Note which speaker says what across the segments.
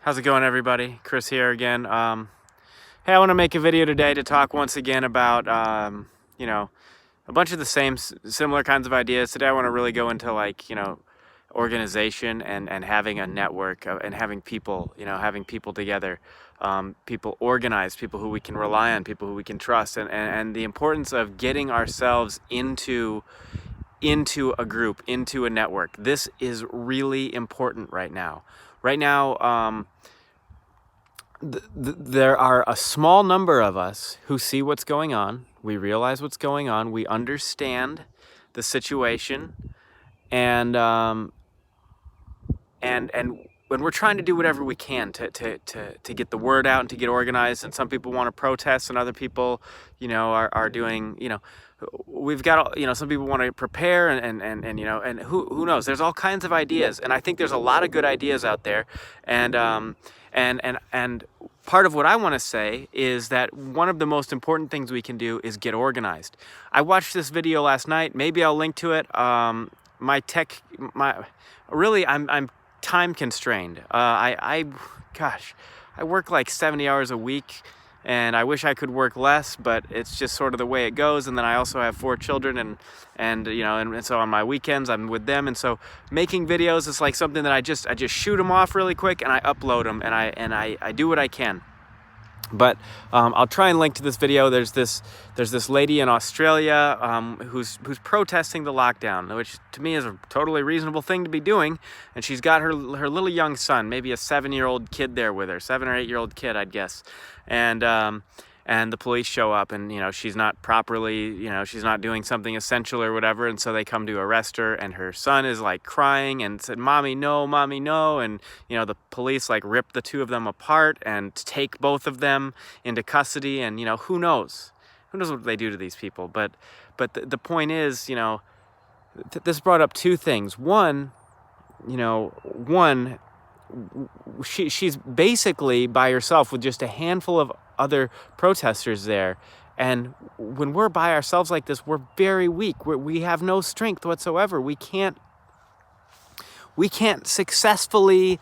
Speaker 1: How's it going, everybody? Chris here again. Hey, I want to make a video today to talk once again about, a bunch of the similar kinds of ideas. Today, I want to really go into organization and having a network and having people, having people together, people organized, people who we can rely on, people who we can trust, and the importance of getting ourselves into a group, into a network. This is really important right now. Right now, there are a small number of us who see what's going on. We realize what's going on. We understand the situation, and when we're trying to do whatever we can to get the word out and to get organized. And some people want to protest, and other people, are doing, we've got, some people want to prepare and who knows, there's all kinds of ideas. And I think there's a lot of good ideas out there. And part of what I want to say is that one of the most important things we can do is get organized. I watched this video last night. Maybe I'll link to it. I'm time constrained. Gosh, I work like 70 hours a week, and I wish I could work less, but it's just sort of the way it goes. And then I also have 4 children, and so on my weekends I'm with them. And so making videos is like something that I just shoot them off really quick, and I upload them, and I do what I can. But I'll try and link to this video. There's this lady in Australia who's protesting the lockdown, which to me is a totally reasonable thing to be doing. And she's got her little young son, maybe a 7-year-old kid there with her, 7 or 8-year-old kid, I'd guess. And the police show up, and she's not properly, she's not doing something essential or whatever, and so they come to arrest her. And her son is like crying and said, "Mommy, no, mommy, no." And the police like rip the two of them apart and take both of them into custody. And who knows what they do to these people. But the point is, this brought up two things. One, she's basically by herself with just a handful of other protesters there. And when we're by ourselves like this, we're very weak. We have no strength whatsoever. We can't successfully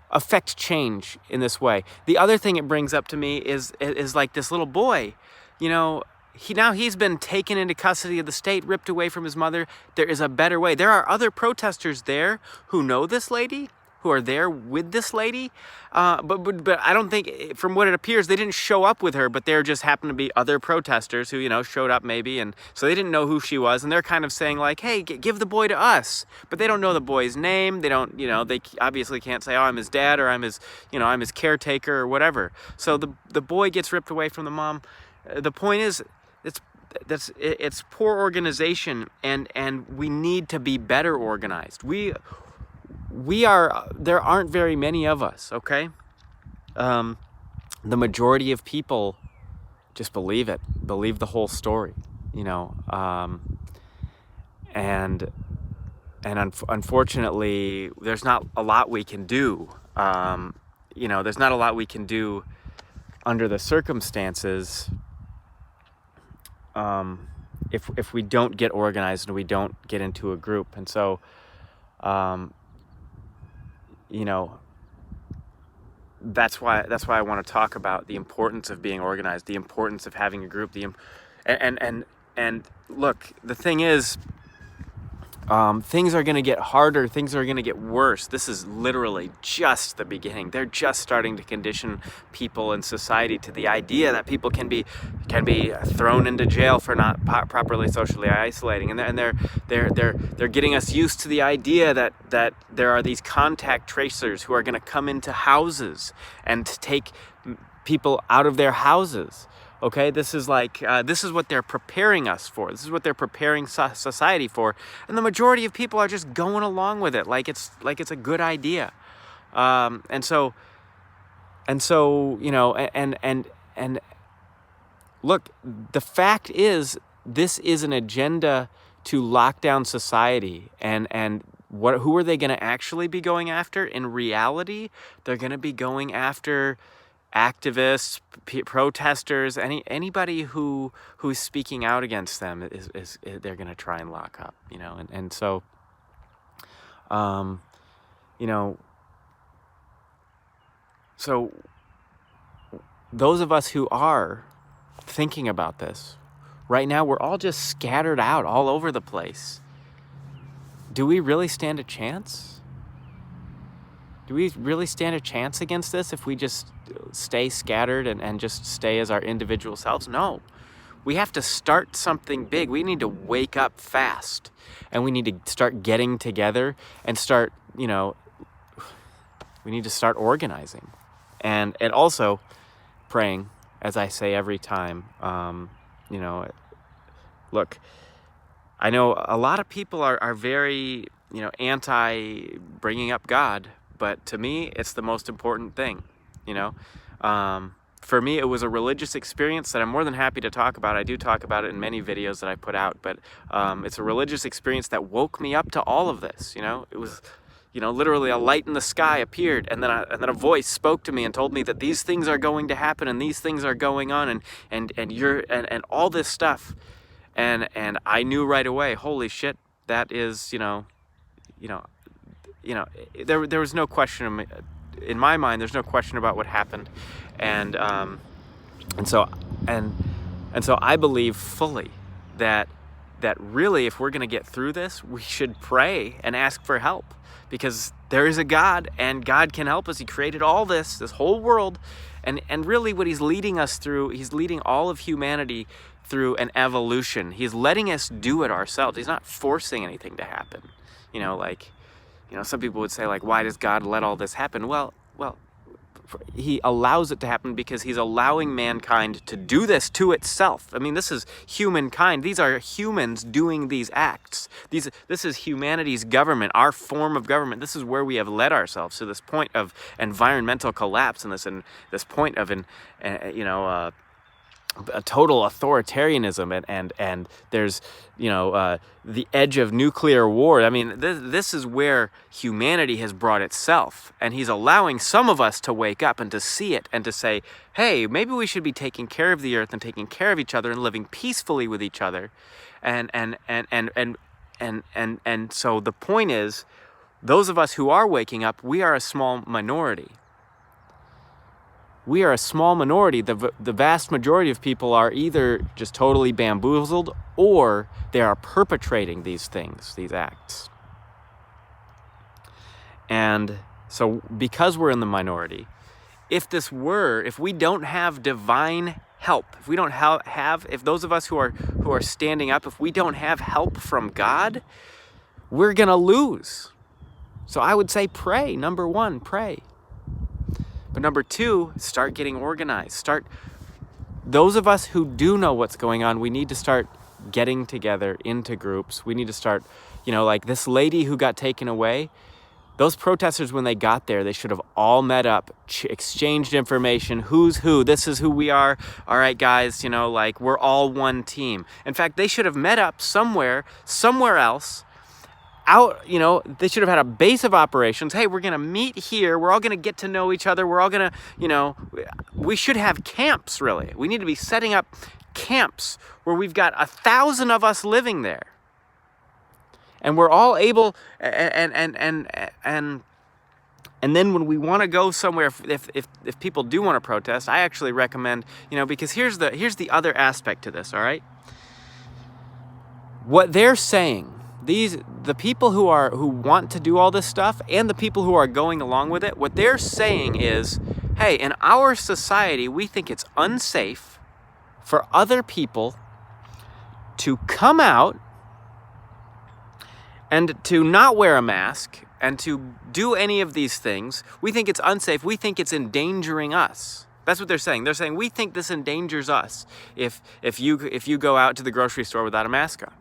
Speaker 1: affect change in this way. The other thing it brings up to me is like this little boy, he's been taken into custody of the state, ripped away from his mother. There is a better way. There are other protesters there who know this lady, who are there with this lady. But I don't think, from what it appears, they didn't show up with her, but there just happened to be other protesters who, showed up maybe. And so they didn't know who she was. And they're kind of saying like, "Hey, give the boy to us." But they don't know the boy's name. They don't, they obviously can't say, "Oh, I'm his dad," or I'm his caretaker," or whatever. So the boy gets ripped away from the mom. The point is, it's poor organization, and we need to be better organized. There aren't very many of us, okay? The majority of people just believe the whole story, unfortunately, there's not a lot we can do. There's not a lot we can do under the circumstances if we don't get organized and we don't get into a group. And so that's why I want to talk about the importance of being organized, the importance of having a group, and look, the thing is, things are going to get harder. Things are going to get worse. This is literally just the beginning. They're just starting to condition people in society to the idea that people can be thrown into jail for not properly socially isolating, and they're getting us used to the idea that there are these contact tracers who are going to come into houses and take people out of their houses. Okay, this is what they're preparing us for. This is what they're preparing society for, and the majority of people are just going along with it like it's a good idea. And so look, the fact is, this is an agenda to lock down society, and who are they going to actually be going after? In reality, they're going to be going after activists, protesters, anybody who's speaking out against them is they're going to try and lock up, and so so those of us who are thinking about this right now, we're all just scattered out all over the place. Do we really stand a chance? Do we really stand a chance against this if we just stay scattered and just stay as our individual selves? No. We have to start something big. We need to wake up fast, and we need to start getting together and start, we need to start organizing and also praying, as I say every time. Look, I know a lot of people are very, anti bringing up God, but to me, it's the most important thing, For me, it was a religious experience that I'm more than happy to talk about. I do talk about it in many videos that I put out, but it's a religious experience that woke me up to all of this, It was, literally a light in the sky appeared, and then a voice spoke to me and told me that these things are going to happen and these things are going on and all this stuff. And I knew right away, holy shit, that is, there was no question in my mind. There's no question about what happened, and so I believe fully that really, if we're going to get through this, we should pray and ask for help, because there is a God, and God can help us. He created all this whole world, and really what he's leading us through, he's leading all of humanity through an evolution. He's letting us do it ourselves. He's not forcing anything to happen. Some people would say, like, why does God let all this happen? Well, he allows it to happen because he's allowing mankind to do this to itself. I mean, this is humankind. These are humans doing these acts. This is humanity's government, our form of government. This is where we have led ourselves to this point of environmental collapse and this point of a total authoritarianism, and there's the edge of nuclear war. I mean, this is where humanity has brought itself, and he's allowing some of us to wake up and to see it and to say, hey, maybe we should be taking care of the earth and taking care of each other and living peacefully with each other. And so the point is, those of us who are waking up, we are a small minority. We are a small minority. The vast majority of people are either just totally bamboozled, or they are perpetrating these things, these acts. And so because we're in the minority, if we don't have divine help, if we don't if those of us who are standing up, if we don't have help from God, we're going to lose. So I would say pray. Number one, pray. But number two, start getting organized. Those of us who do know what's going on, we need to start getting together into groups. We need to start, like this lady who got taken away. Those protesters, when they got there, they should have all met up, exchanged information. Who's who? This is who we are. All right, guys, we're all one team. In fact, they should have met up somewhere else. They should have had a base of operations. Hey, we're going to meet here. We're all going to get to know each other. We're all going to, we should have camps, really. We need to be setting up camps where we've got 1,000 of us living there. And we're all able, and then when we want to go somewhere, if people do want to protest, I actually recommend, because here's the other aspect to this, all right? What they're saying, the people who want to do all this stuff and the people who are going along with it, what they're saying is, hey, in our society, we think it's unsafe for other people to come out and to not wear a mask and to do any of these things. We think it's unsafe. We think it's endangering us. That's what they're saying. They're saying, we think this endangers us if you go out to the grocery store without a mask on.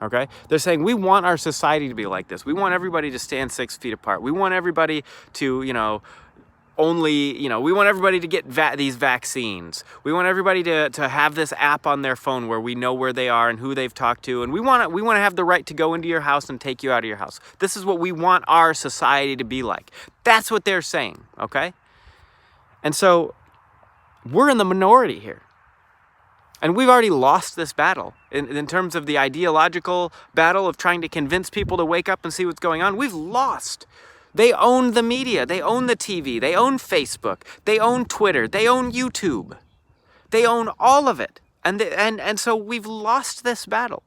Speaker 1: Okay? They're saying we want our society to be like this. We want everybody to stand 6 feet apart. We want everybody to, we want everybody to get these vaccines. We want everybody to have this app on their phone where we know where they are and who they've talked to. And we want to have the right to go into your house and take you out of your house. This is what we want our society to be like. That's what they're saying, okay? And so we're in the minority here. And we've already lost this battle in terms of the ideological battle of trying to convince people to wake up and see what's going on. We've lost. They own the media, they own the TV, they own Facebook, they own Twitter, they own YouTube. They own all of it. And so we've lost this battle.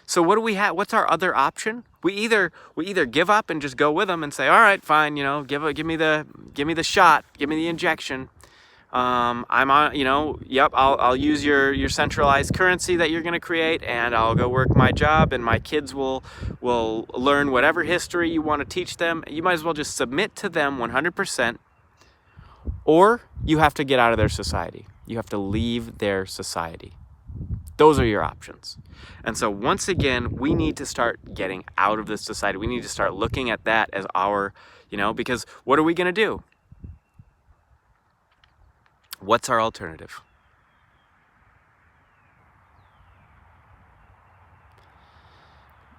Speaker 1: So what do we have? What's our other option? We either give up and just go with them and say, all right, fine, give me the shot, give me the injection. I'm on, yep, I'll use your centralized currency that you're going to create, and I'll go work my job, and my kids will learn whatever history you want to teach them. You might as well just submit to them 100%, or you have to get out of their society. You have to leave their society. Those are your options. And so once again, we need to start getting out of this society. We need to start looking at that as our, because what are we going to do? What's our alternative?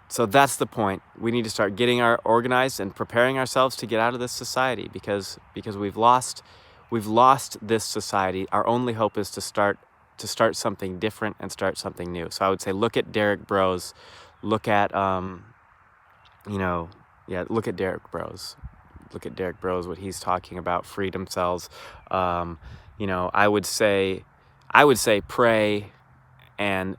Speaker 1: So that's the point. We need to start getting organized and preparing ourselves to get out of this society because we've lost this society. Our only hope is to start something different and start something new. So I would say look at Derek Broze, look at look at Derek Broze. Look at Derek Broze, what he's talking about, freedom cells. I would say pray and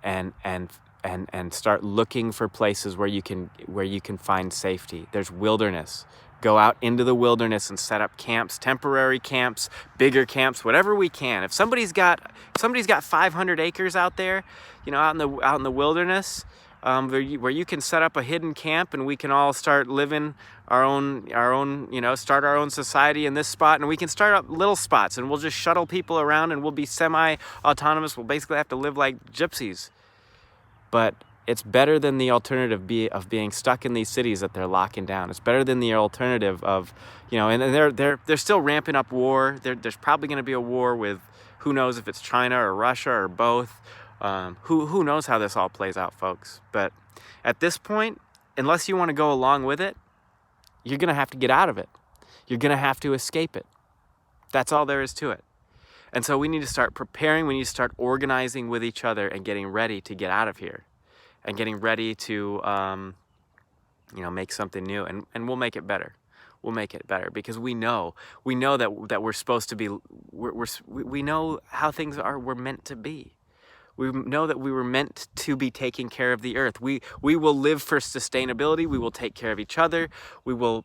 Speaker 1: start looking for places where you can find safety. There's wilderness. Go out into the wilderness and set up camps, temporary camps, bigger camps, whatever we can. If somebody's got 500 acres out there, out in the wilderness, where you can set up a hidden camp and we can all start living our own, start our own society in this spot, and we can start up little spots and we'll just shuttle people around and we'll be semi-autonomous. We'll basically have to live like gypsies. But it's better than the alternative of being stuck in these cities that they're locking down. It's better than the alternative of, and they're still ramping up war. There's probably going to be a war with, who knows if it's China or Russia or both. Who knows how this all plays out, folks. But at this point, unless you want to go along with it, you're going to have to get out of it. You're going to have to escape it. That's all there is to it. And so we need to start preparing. We need to start organizing with each other and getting ready to get out of here. And getting ready to, make something new, and we'll make it better. We'll make it better because we know that we're supposed to be. We know how things are. We're meant to be. We know that we were meant to be taking care of the earth. We will live for sustainability. We will take care of each other. We will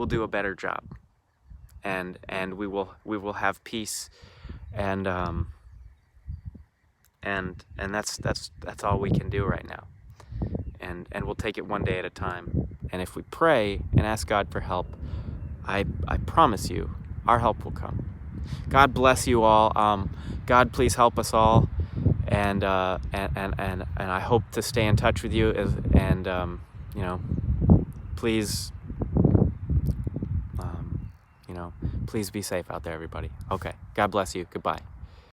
Speaker 1: do a better job, and we will have peace, and that's all we can do right now. And we'll take it one day at a time. And if we pray and ask God for help, I promise you, our help will come. God bless you all. God, please help us all. And I hope to stay in touch with you. Please, please be safe out there, everybody. Okay. God bless you. Goodbye.